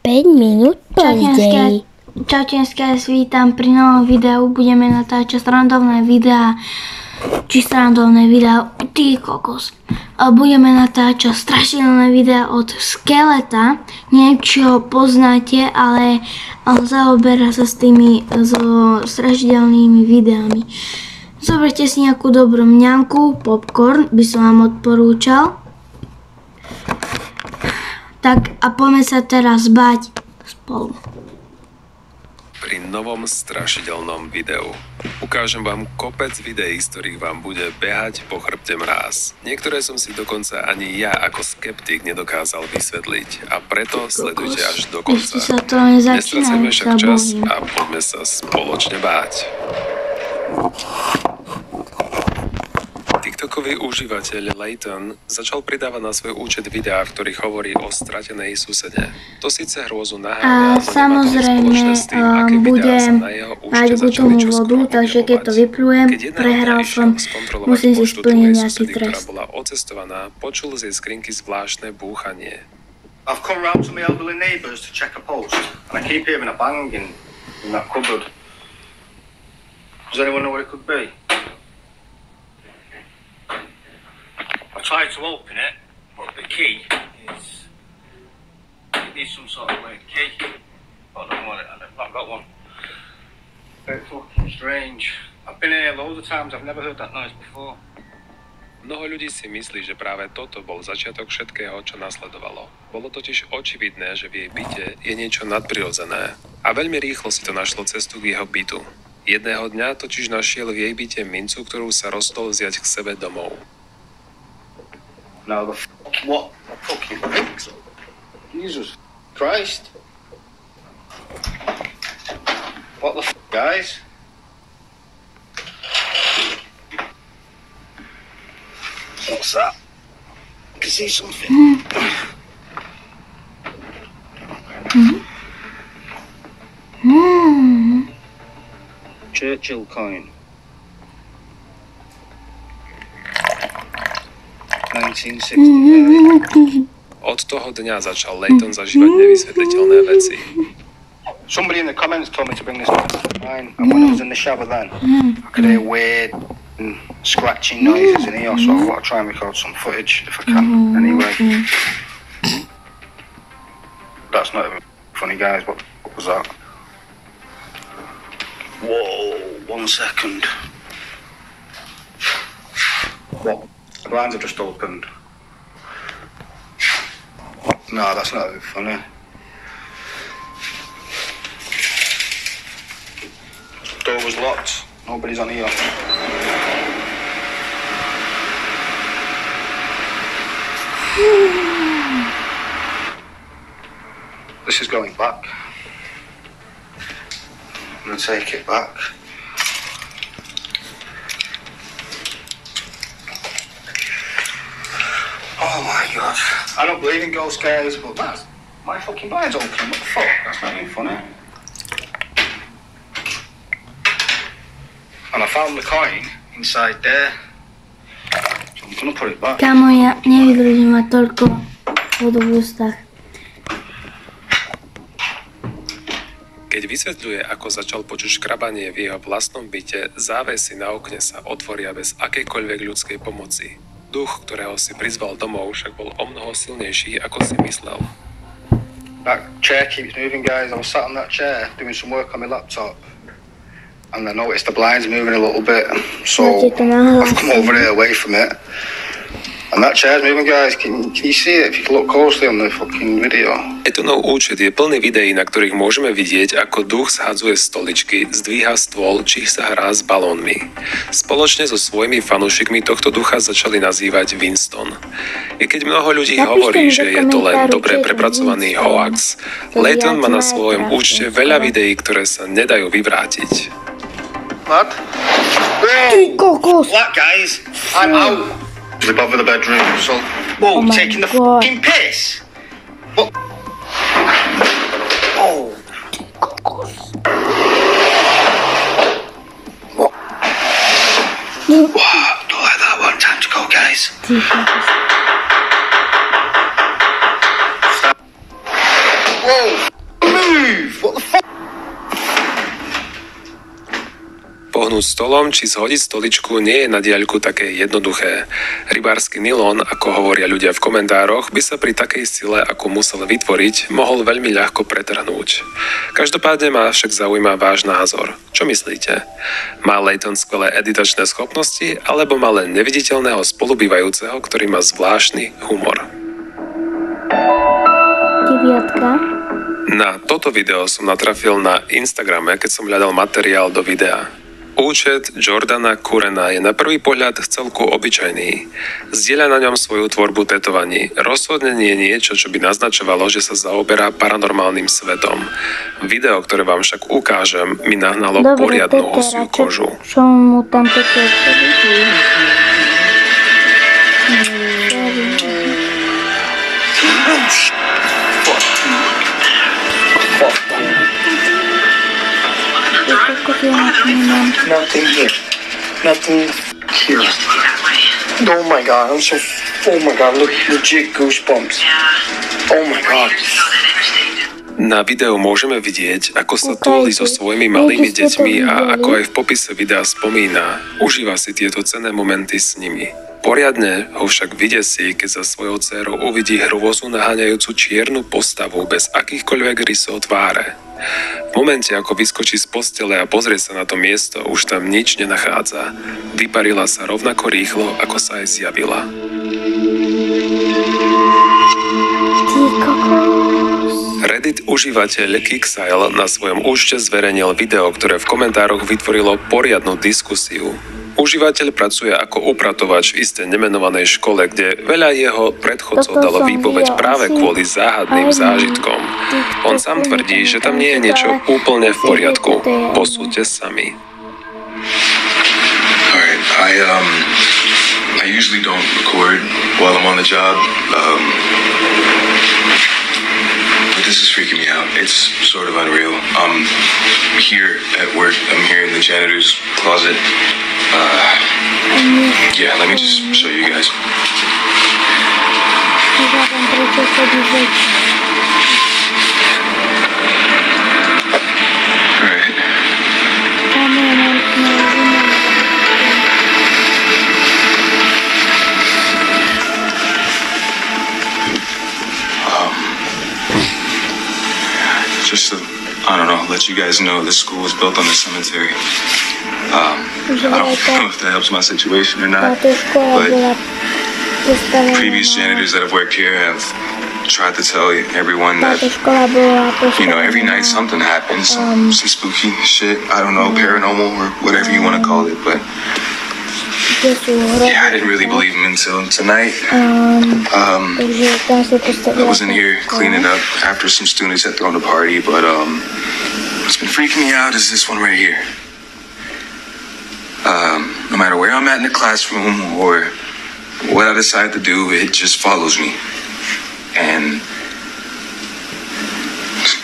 5 minút později. Čautinské, ja vás vítam pri novom videu. Budeme natáčať srandovné videá. Ty kokos. Budeme natáčať strašidelné videá od Skeleta. Neviem, či ho poznáte, ale zaoberá sa s tými strašidelnými videami. Zoberte si nejakú dobrú mňanku, popcorn by som vám odporúčal. Tak a poďme sa teraz bať spolu. Pri novom strašidelnom videu. Ukážem vám kopec videí, z ktorých vám bude behať po chrbte mráz. Niektoré som si dokonca ani ja ako skeptik nedokázal vysvetliť a preto sledujte až do konca. Nestracajme však čas a poďme sa spoločne báť. TikTokový užívateľ Layton začal pridávať na svoj účet videá, v ktorých hovorí o stratenej susede. To síce hrôzu naháňa, ale nemá to spoločné s tým, aké videá sa na jeho účte začali čoskoro objavovať. Takže keď to vyplujem, prehral som, musím si splniť nejaký trest. Ktorá bola ocestovaná, počul z jej skrinky zvláštne búchanie. I've come round to my elderly neighbours to check a post, and I keep hearing a bang in that cupboard. Does anyone know what it could be? I tried to open it, but the key is... It needs some sort of weird key. But I don't want it, I've got one. Very fucking strange. I've been here loads of times, I've never heard that noise before. Mnoho ľudí si myslí, že práve toto bol začiatok všetkého, čo nasledovalo. Bolo totiž očividné, že v jej byte je niečo nadprirodzené. A veľmi rýchlo si to našlo cestu k jeho bytu. Jedného dňa totiž našiel v jej byte mincu, ktorú sa rozhodol vziať k sebe domov. Now what fucking things? Jesus Christ. What the guys? What's that? I can see something. Churchill coin. 1969. Od toho dňa začal Layton zažívať nevysvetliteľné veci. Somebody in the comments told me to bring this back to mine, and when I was in the shower then, I could hear weird scratching noises in here, so I want to try and record some footage if I can. Anyway, that's not even funny, guys. What was that? Whoa! 1 second. What? The blinds have just opened. No, that's not even funny. Door was locked. Nobody's on here. This is going back. I'm gonna take it back. Oh my god. I don't believe in ghost scares, but that's my fucking blind's open. What the fuck? That's not even funny. And I found the coin inside there. So I'm gonna put it back. Kámo, ja nevydržím mať toľko vodu v ústach. Keď vysvetľuje, ako začal počuť škrabanie v jeho vlastnom byte, závesy na okne sa otvoria bez akejkoľvek ľudskej pomoci. Duch, ktorého si prizval domov, však bol omnoho silnejší, ako si myslel. That chair keeps moving, guys. I was sat on that chair doing some work on my laptop, and I noticed the blinds moving a little bit, so I've come over here away from it. And that chair's moving, guys. Can you see it? If you can look closely on the fucking video. Etonov účet je plný videí, na ktorých môžeme vidieť, ako duch zhadzuje stoličky, zdvíha stôl, či sa hrá s balónmi. Spoločne so svojimi fanúšikmi tohto ducha začali nazývať Winston. I keď mnoho ľudí hovorí, že je to len dobre prepracovaný hoax, Layton má na svojom účte veľa videí, ktoré sa nedajú vyvrátiť. What? Ty kokos! What, guys? I'm out. Live over the bedroom, so... Whoa, taking the fucking piss? What? Oh. What? Wow, don't like that one. Time to go, guys. Whoa! pretrhnúť stolom či zhodiť stoličku nie je na diaľku také jednoduché. Rybársky nylon, ako hovoria ľudia v komentároch, by sa pri takej sile, ako musel vytvoriť, mohol veľmi ľahko pretrhnúť. Každopádne ma však zaujíma váš názor. Čo myslíte? Má Layton skvelé editačné schopnosti, alebo má len neviditeľného spolubývajúceho, ktorý má zvláštny humor? 9. Na toto video som natrafil na Instagrame, keď som hľadal materiál do videa. Účet Jordana Currena je na prvý pohľad celku obyčajný. Zdieľa na ňom svoju tvorbu tetovaní. Rozhodne nie je niečo, čo by naznačovalo, že sa zaoberá paranormálnym svetom. Video, ktoré vám však ukážem, mi nahnalo poriadnu osiu kožu. Čo mu tam také Nothing here. Nothing here. Oh my god, I'm so... Oh my god, look, legit goosebumps. Oh my god. Na videu môžeme vidieť, ako sa túli so svojimi malými deťmi a ako aj v popise videa spomína, užíva si tieto cenné momenty s nimi. Poriadne ho však vydesí, keď za svojou dcérou uvidí hrôzu naháňajúcu čiernu postavu bez akýchkoľvek rysov tváre. V momente, ako vyskočí z postele a pozrie sa na to miesto, už tam nič nenachádza. Vyparila sa rovnako rýchlo, ako sa aj zjavila. Reddit užívateľ Kixile na svojom účte zverejnil video, ktoré v komentároch vytvorilo poriadnu diskusiu. Užívateľ pracuje ako upratovač v istej nemenovanej škole, kde veľa jeho predchodcov dalo výpoveď práve kvôli záhadným zážitkom. On sám tvrdí, že tam nie je niečo úplne v poriadku. Posúďte sami. I usually don't record while I'm on the job. But this is freaking me out. It's sort of unreal. I'm here at work. I'm here in the janitor's closet. Yeah, let me just show you guys. Alright. Just to, I don't know, let you guys know this school was built on a cemetery. I don't know if that helps my situation or not, but previous janitors that have worked here have tried to tell everyone that, you know, every night something happens, some spooky shit, I don't know, paranormal or whatever you want to call it, but yeah, I didn't really believe him until tonight. I was in here cleaning up after some students had thrown a party, but what's been freaking me out is this one right here. No matter where I'm at in the classroom or what I decide to do, it just follows me. And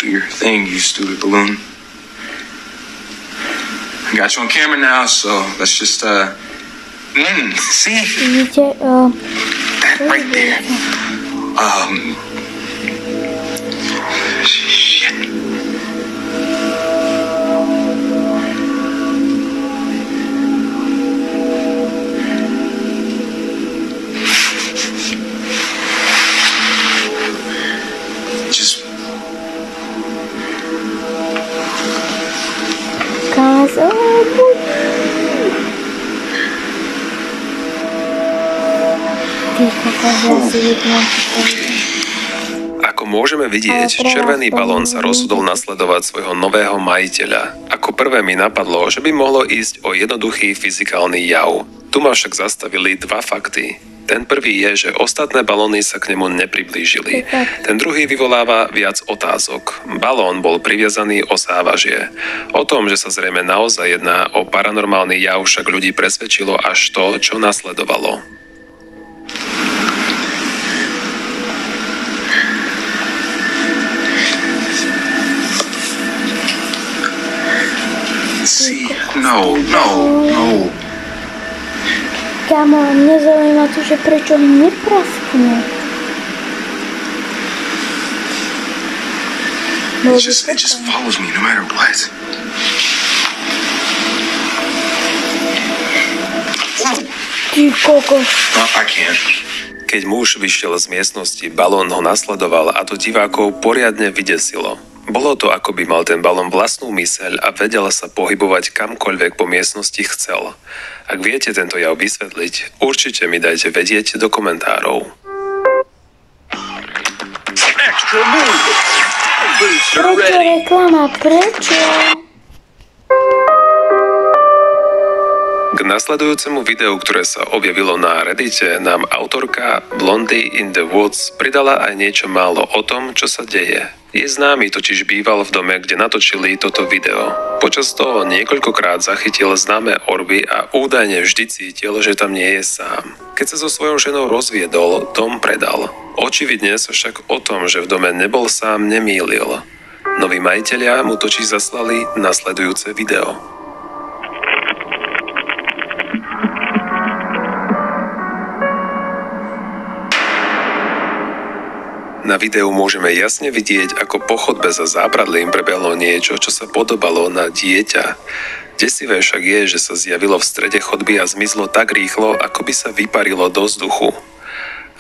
do your thing, you stupid balloon. I got you on camera now, so let's just see? That right there. Shit. Just Ako môžeme vidieť, červený balón sa rozhodol nasledovať svojho nového majiteľa. Ako prvé mi napadlo, že by mohlo ísť o jednoduchý fyzikálny jav. Tu ma však zastavili dva fakty. Ten prvý je, že ostatné balóny sa k nemu nepriblížili. Ten druhý vyvoláva viac otázok. Balón bol priviazaný o závažie. O tom, že sa zrejme naozaj jedná o paranormálny jav, však ľudí presvedčilo až to, čo nasledovalo. No. Kámo, mne zaujíma to, že prečo nepraskne. It just follows me no matter what. Ty kokos. I can't. Keď muž vyšiel z miestnosti, balón ho nasledoval a to divákov poriadne vydesilo. Bolo to, ako by mal ten balón vlastnú myseľ a vedel sa pohybovať kamkoľvek po miestnosti chcel. Ak viete tento jav vysvetliť, určite mi dajte vedieť do komentárov. Prečo reklama? Prečo? K nasledujúcemu videu, ktoré sa objavilo na Reddite, nám autorka Blondie in the Woods pridala aj niečo málo o tom, čo sa deje. Je známy totiž býval v dome, kde natočili toto video. Počas toho niekoľkokrát zachytil známe orby a údajne vždy cítil, že tam nie je sám. Keď sa so svojou ženou rozviedol, dom predal. Očividne sa však o tom, že v dome nebol sám, nemýlil. Noví majitelia mu totiž zaslali nasledujúce video. Na videu môžeme jasne vidieť, ako po chodbe za zábradlím prebehlo niečo, čo sa podobalo na dieťa. Desivé však je, že sa zjavilo v strede chodby a zmizlo tak rýchlo, ako by sa vyparilo do vzduchu.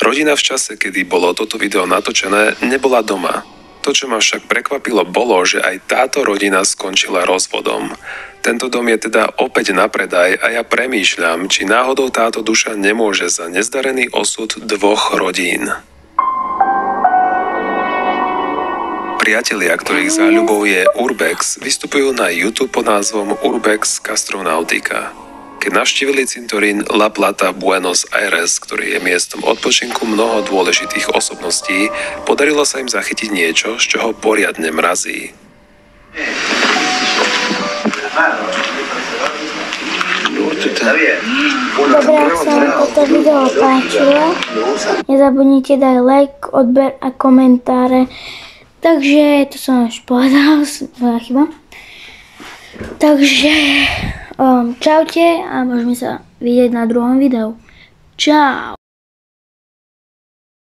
Rodina v čase, kedy bolo toto video natočené, nebola doma. To, čo ma však prekvapilo, bolo, že aj táto rodina skončila rozvodom. Tento dom je teda opäť na predaj a ja premýšľam, či náhodou táto duša nemôže za nezdarený osud dvoch rodín. Priatelia, ktorých záľubou je Urbex, vystupujú na YouTube pod názvom Urbex Gastronautica. Keď navštívili cintorín La Plata Buenos Aires, ktorý je miestom odpočinku mnoho dôležitých osobností, podarilo sa im zachytiť niečo, z čoho poriadne mrazí. Dobre, ak sa vám toto video páčilo, nezabudnite dať like, odber a komentáre. Takže to som už povedal, moja chyba. Takže čaute a môžeme sa vidieť na druhom videu. Čau.